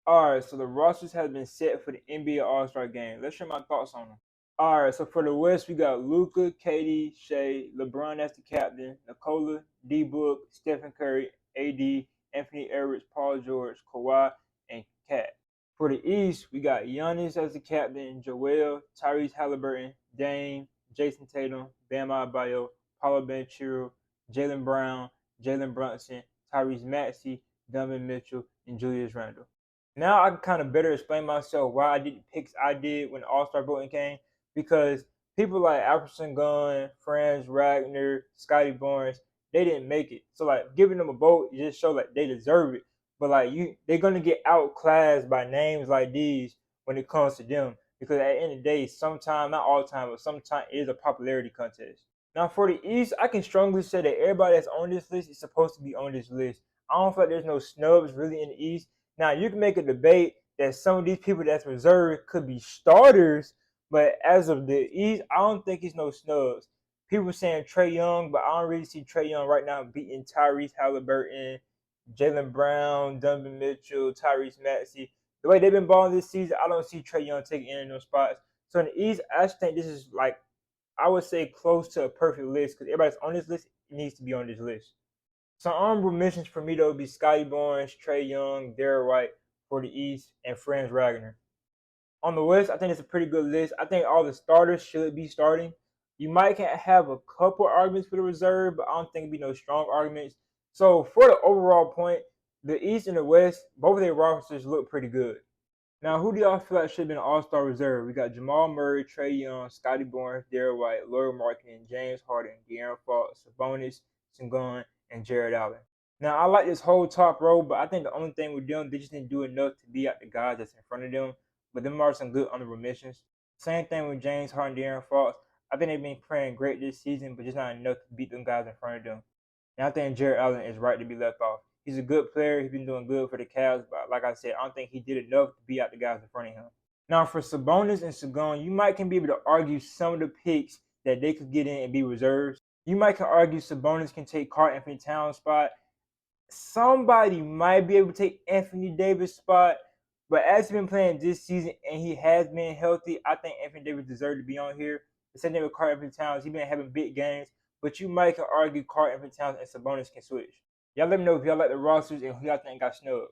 All right, so the rosters has been set for the NBA All-Star game. Let's share my thoughts on them. All right, so for the West, we got Luca, KD, Shea, LeBron as the captain, Nikola, D Book, Stephen Curry, AD, Anthony Edwards, Paul George, Kawhi, and Cat. For the East, we got Giannis as the captain, Joel, Tyrese Halliburton, Dame, Jason Tatum, Bam Adebayo, Paulo Banchero, Jalen Brown, Jalen Brunson, Tyrese Maxey, Donovan Mitchell, and Julius Randle. Now I can kind of better explain myself why I did the picks I did when the All Star voting came, because people like Alfredson Gunn, Franz Wagner, Scotty Barnes, they didn't make it. So like giving them a vote, it just show like they deserve it. But like they're gonna get outclassed by names like these when it comes to them. Because at the end of the day, sometimes, not all the time, but sometimes it is a popularity contest. Now for the East, I can strongly say that everybody that's on this list is supposed to be on this list. I don't feel like there's no snubs really in the East. Now you can make a debate that some of these people that's reserved could be starters, but as of the East, I don't think it's no snubs. People saying Trae Young, but I don't really see Trae Young right now beating Tyrese Halliburton, Jalen Brown, Donovan Mitchell, Tyrese Maxey. The way they've been balling this season, I don't see Trae Young taking any of those spots. So in the East, I just think this is like, I would say close to a perfect list because everybody's on this list needs to be on this list. Some honorable mentions for me though would be Scotty Barnes, Trae Young, Derrick White for the East, and Franz Wagner. On the West, I think it's a pretty good list. I think all the starters should be starting. You might have a couple arguments for the reserve, but I don't think it'd be no strong arguments. So for the overall point, the East and the West, both of their rosters look pretty good. Now, who do y'all feel like should have been an All-Star reserve? We got Jamal Murray, Trae Young, Scotty Barnes, Derrick White, Lauri Markkanen, James Harden, De'Aaron Fox, Sabonis, Sengun, and Jared Allen. Now, I like this whole top row, but I think the only thing with them, they just didn't do enough to beat out the guys that's in front of them. But them are some good honorable mentions. Same thing with James Harden, De'Aaron Fox. I think they've been playing great this season, but just not enough to beat them guys in front of them. And I think Jared Allen is right to be left off. He's a good player. He's been doing good for the Cavs, but like I said, I don't think he did enough to beat out the guys in front of him. Now for Sabonis and Sengun, you might can be able to argue some of the picks that they could get in and be reserves. You might can argue Sabonis can take Karl-Anthony Towns' spot. Somebody might be able to take Anthony Davis' spot, but as he's been playing this season and he has been healthy, I think Anthony Davis deserves to be on here. The same thing with Karl-Anthony Towns. He's been having big games, but you might can argue Karl-Anthony Towns and Sabonis can switch. Y'all let me know if y'all like the rosters and who y'all think got snubbed.